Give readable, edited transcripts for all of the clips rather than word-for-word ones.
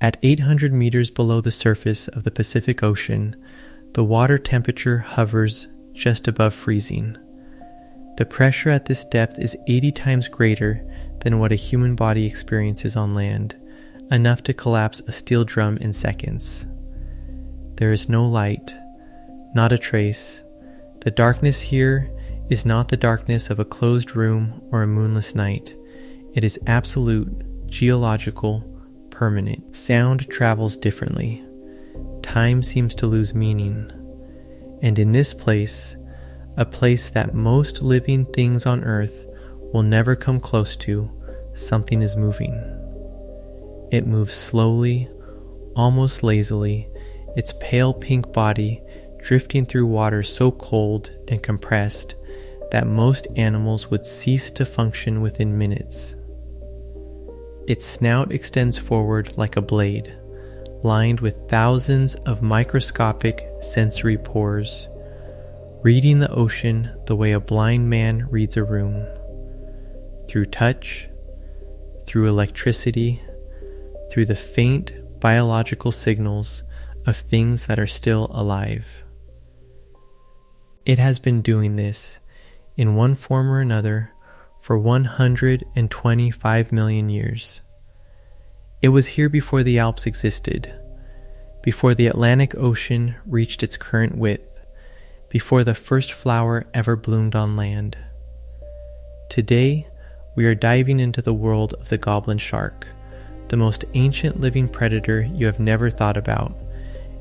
At 800 meters below the surface of the Pacific Ocean, the water temperature hovers just above freezing. The pressure at this depth is 80 times greater than what a human body experiences on land, enough to collapse a steel drum in seconds. There is no light, not a trace. The darkness here is not the darkness of a closed room or a moonless night. It is absolute, geological, permanent. Sound travels differently. Time seems to lose meaning. And in this place, a place that most living things on Earth will never come close to, something is moving. It moves slowly, almost lazily, its pale pink body drifting through water so cold and compressed that most animals would cease to function within minutes. Its snout extends forward like a blade, lined with thousands of microscopic sensory pores, reading the ocean the way a blind man reads a room. Through touch, through electricity, through the faint biological signals of things that are still alive. It has been doing this, in one form or another, for 125 million years. It was here before the Alps existed, before the Atlantic Ocean reached its current width, before the first flower ever bloomed on land. Today, we are diving into the world of the Goblin Shark, the most ancient living predator you have never thought about,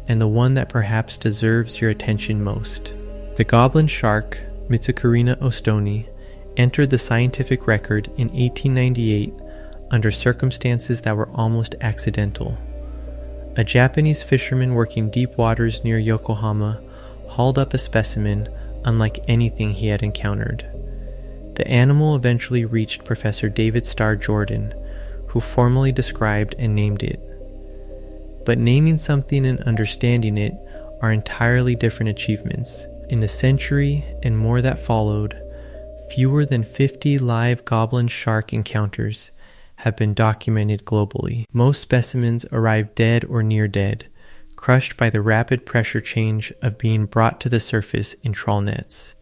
and the one that perhaps deserves your attention most. The Goblin Shark, Mitsukarina ostoni, entered the scientific record in 1898 under circumstances that were almost accidental. A Japanese fisherman working deep waters near Yokohama hauled up a specimen unlike anything he had encountered. The animal eventually reached Professor David Starr Jordan, who formally described and named it. But naming something and understanding it are entirely different achievements. In the century and more that followed, fewer than 50 live goblin shark encounters have been documented globally. Most specimens arrive dead or near dead, crushed by the rapid pressure change of being brought to the surface in trawl nets.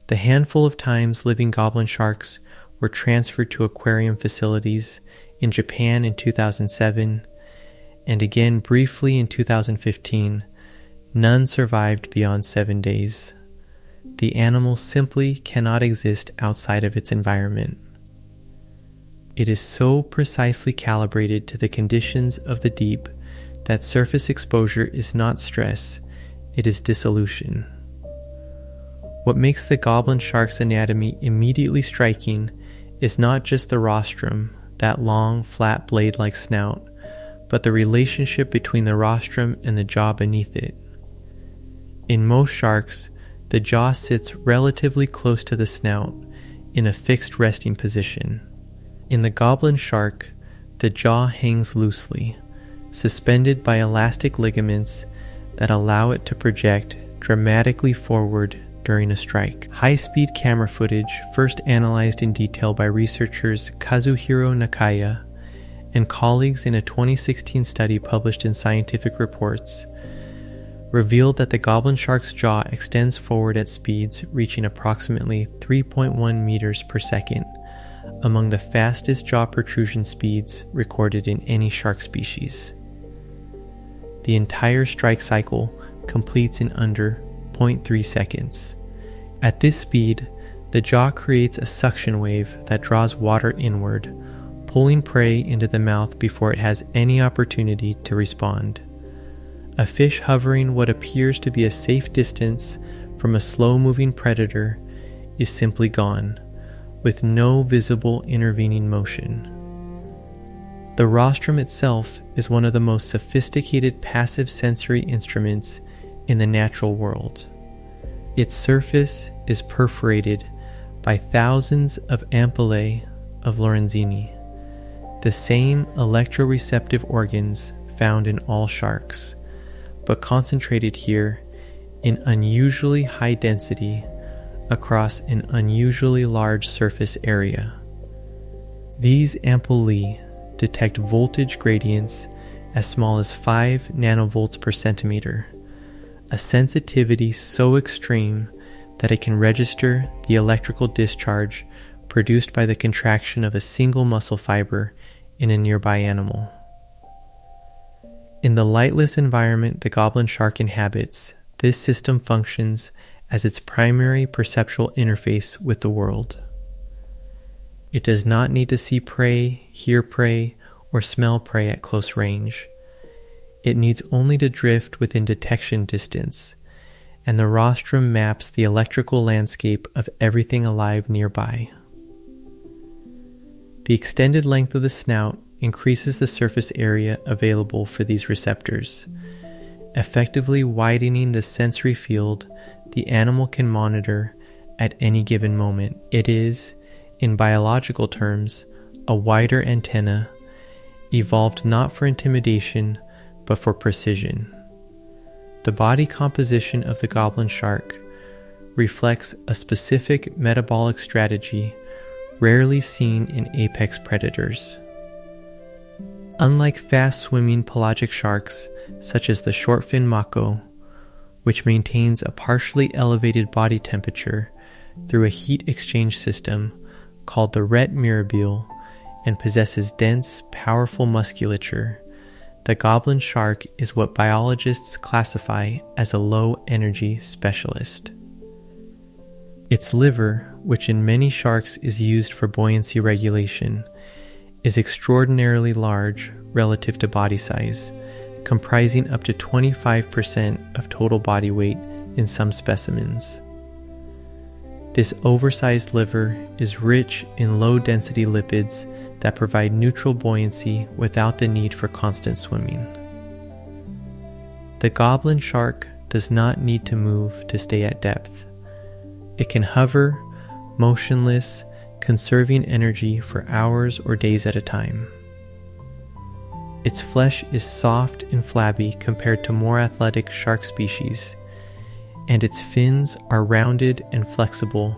The handful of times living goblin sharks were transferred to aquarium facilities in Japan in 2007, and again briefly in 2015, none survived beyond 7 days. The animal simply cannot exist outside of its environment. It is so precisely calibrated to the conditions of the deep that surface exposure is not stress, it is dissolution. What makes the goblin shark's anatomy immediately striking is not just the rostrum, that long, flat blade-like snout, but the relationship between the rostrum and the jaw beneath it. In most sharks, the jaw sits relatively close to the snout, in a fixed resting position. In the goblin shark, the jaw hangs loosely, suspended by elastic ligaments that allow it to project dramatically forward during a strike. High-speed camera footage, first analyzed in detail by researchers Kazuhiro Nakaya and colleagues in a 2016 study published in Scientific Reports, revealed that the goblin shark's jaw extends forward at speeds reaching approximately 3.1 meters per second, among the fastest jaw protrusion speeds recorded in any shark species. The entire strike cycle completes in under 0.3 seconds. At this speed, the jaw creates a suction wave that draws water inward, pulling prey into the mouth before it has any opportunity to respond. A fish hovering what appears to be a safe distance from a slow-moving predator is simply gone, with no visible intervening motion. The rostrum itself is one of the most sophisticated passive sensory instruments in the natural world. Its surface is perforated by thousands of ampullae of Lorenzini, the same electroreceptive organs found in all sharks, but concentrated here in unusually high density across an unusually large surface area. These ampullae detect voltage gradients as small as 5 nanovolts per centimeter, a sensitivity so extreme that it can register the electrical discharge produced by the contraction of a single muscle fiber in a nearby animal. In the lightless environment the goblin shark inhabits, this system functions as its primary perceptual interface with the world. It does not need to see prey, hear prey, or smell prey at close range. It needs only to drift within detection distance, and the rostrum maps the electrical landscape of everything alive nearby. The extended length of the snout increases the surface area available for these receptors, effectively widening the sensory field the animal can monitor at any given moment. It is, in biological terms, a wider antenna, evolved not for intimidation, but for precision. The body composition of the goblin shark reflects a specific metabolic strategy rarely seen in apex predators. Unlike fast-swimming pelagic sharks, such as the shortfin mako, which maintains a partially elevated body temperature through a heat exchange system called the ret mirabile and possesses dense, powerful musculature, the goblin shark is what biologists classify as a low-energy specialist. Its liver, which in many sharks is used for buoyancy regulation, is extraordinarily large relative to body size, comprising up to 25% of total body weight in some specimens. This oversized liver is rich in low-density lipids that provide neutral buoyancy without the need for constant swimming. The goblin shark does not need to move to stay at depth. It can hover, motionless, conserving energy for hours or days at a time. Its flesh is soft and flabby compared to more athletic shark species, and its fins are rounded and flexible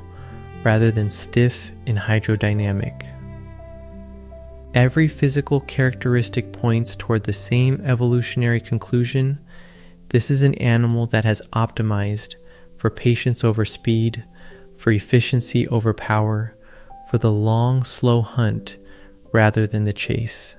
rather than stiff and hydrodynamic. Every physical characteristic points toward the same evolutionary conclusion. This is an animal that has optimized for patience over speed, for efficiency over power, for the long, slow hunt rather than the chase.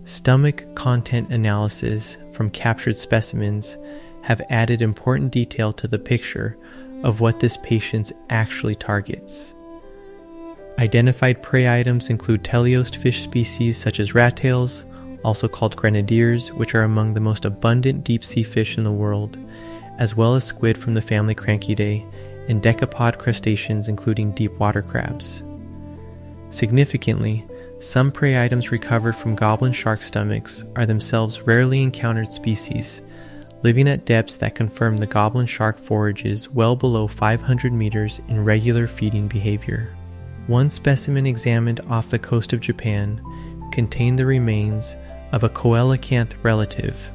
Stomach content analysis from captured specimens have added important detail to the picture of what this patience actually targets. Identified prey items include teleost fish species such as rat tails, also called grenadiers, which are among the most abundant deep-sea fish in the world, as well as squid from the family Cranchidae, and decapod crustaceans including deep water crabs. Significantly, some prey items recovered from goblin shark stomachs are themselves rarely encountered species, living at depths that confirm the goblin shark forages well below 500 meters in regular feeding behavior. One specimen examined off the coast of Japan contained the remains of a coelacanth relative,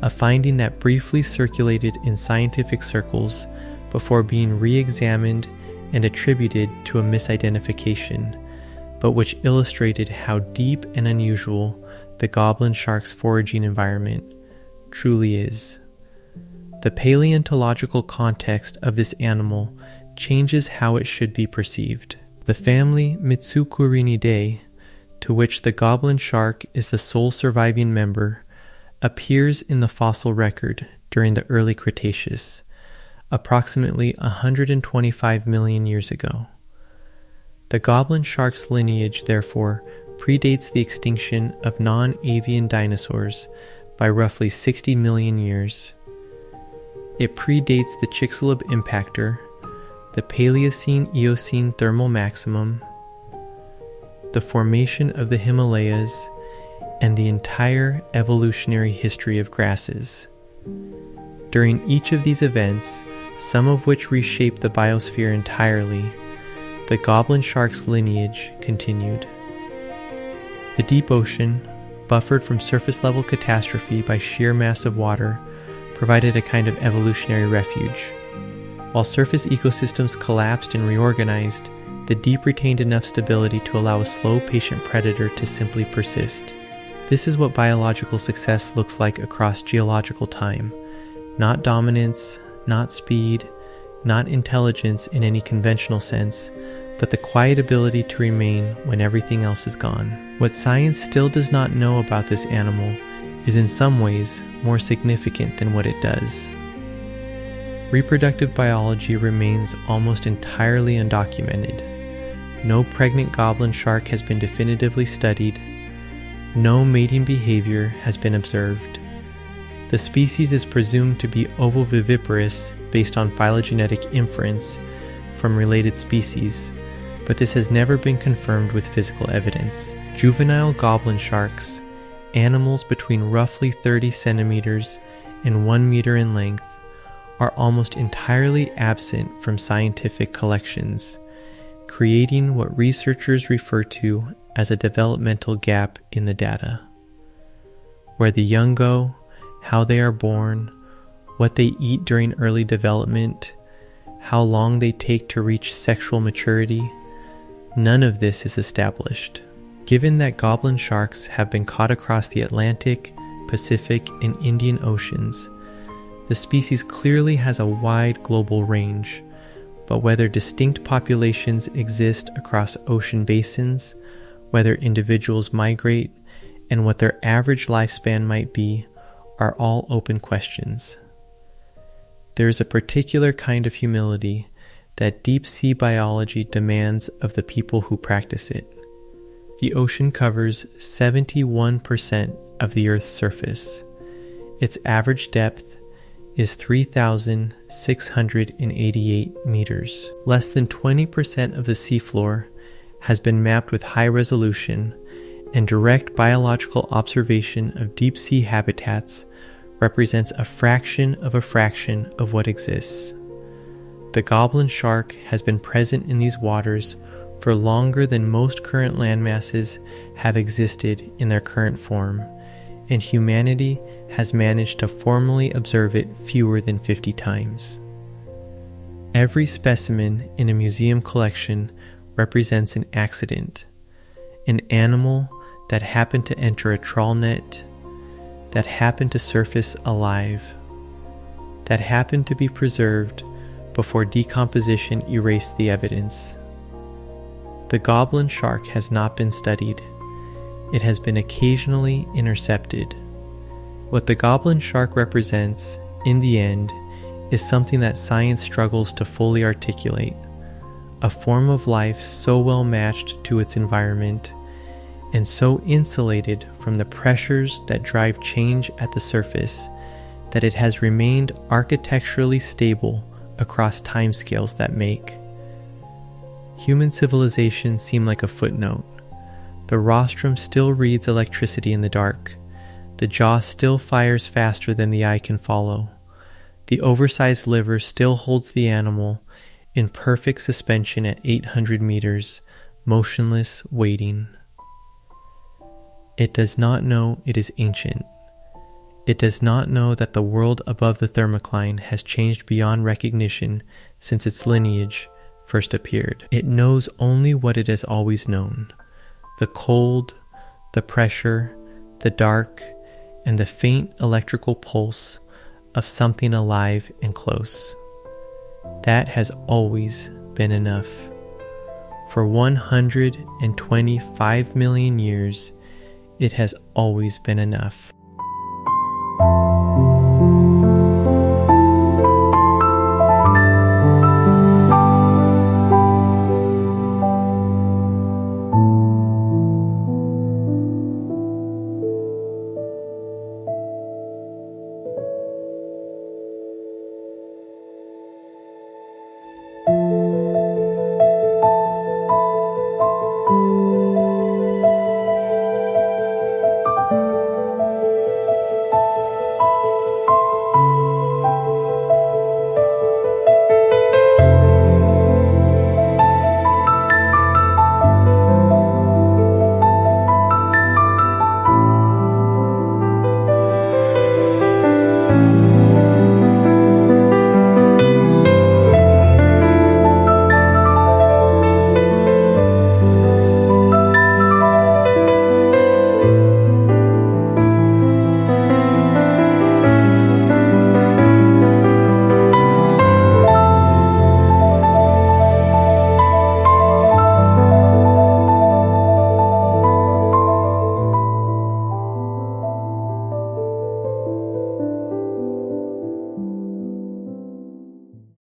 a finding that briefly circulated in scientific circles before being re-examined and attributed to a misidentification, but which illustrated how deep and unusual the goblin shark's foraging environment truly is. The paleontological context of this animal changes how it should be perceived. The family Mitsukurinidae, to which the goblin shark is the sole surviving member, appears in the fossil record during the early Cretaceous, approximately 125 million years ago. The goblin shark's lineage, therefore, predates the extinction of non-avian dinosaurs by roughly 60 million years. It predates the Chicxulub impactor, the Paleocene-Eocene thermal maximum, the formation of the Himalayas, and the entire evolutionary history of grasses. During each of these events, some of which reshaped the biosphere entirely, the goblin shark's lineage continued. The deep ocean, buffered from surface-level catastrophe by sheer mass of water, provided a kind of evolutionary refuge. While surface ecosystems collapsed and reorganized, the deep retained enough stability to allow a slow, patient predator to simply persist. This is what biological success looks like across geological time. Not dominance, not speed, not intelligence in any conventional sense, but the quiet ability to remain when everything else is gone. What science still does not know about this animal is in some ways more significant than what it does. Reproductive biology remains almost entirely undocumented. No pregnant goblin shark has been definitively studied. No mating behavior has been observed. The species is presumed to be ovoviviparous based on phylogenetic inference from related species, but this has never been confirmed with physical evidence. Juvenile goblin sharks, animals between roughly 30 centimeters and 1 meter in length, are almost entirely absent from scientific collections, creating what researchers refer to as a developmental gap in the data. Where the young go, how they are born, what they eat during early development, how long they take to reach sexual maturity, none of this is established. Given that goblin sharks have been caught across the Atlantic, Pacific, and Indian Oceans, the species clearly has a wide global range, but whether distinct populations exist across ocean basins, whether individuals migrate, and what their average lifespan might be are all open questions. There is a particular kind of humility that deep-sea biology demands of the people who practice it. The ocean covers 71% of the Earth's surface. Its average depth is 3,688 meters. Less than 20% of the seafloor has been mapped with high resolution, and direct biological observation of deep-sea habitats represents a fraction of what exists. The goblin shark has been present in these waters for longer than most current landmasses have existed in their current form, and humanity has managed to formally observe it fewer than 50 times. Every specimen in a museum collection represents an accident, an animal that happened to enter a trawl net, that happened to surface alive, that happened to be preserved before decomposition erased the evidence. The goblin shark has not been studied. It has been occasionally intercepted. What the goblin shark represents, in the end, is something that science struggles to fully articulate, a form of life so well matched to its environment and so insulated from the pressures that drive change at the surface that it has remained architecturally stable across timescales that make. Human civilization seem like a footnote. The rostrum still reads electricity in the dark. The jaw still fires faster than the eye can follow. The oversized liver still holds the animal in perfect suspension at 800 meters, motionless, waiting. It does not know it is ancient. It does not know that the world above the thermocline has changed beyond recognition since its lineage first appeared. It knows only what it has always known: the cold, the pressure, the dark, and the faint electrical pulse of something alive and close. That has always been enough. For 125 million years, it has always been enough.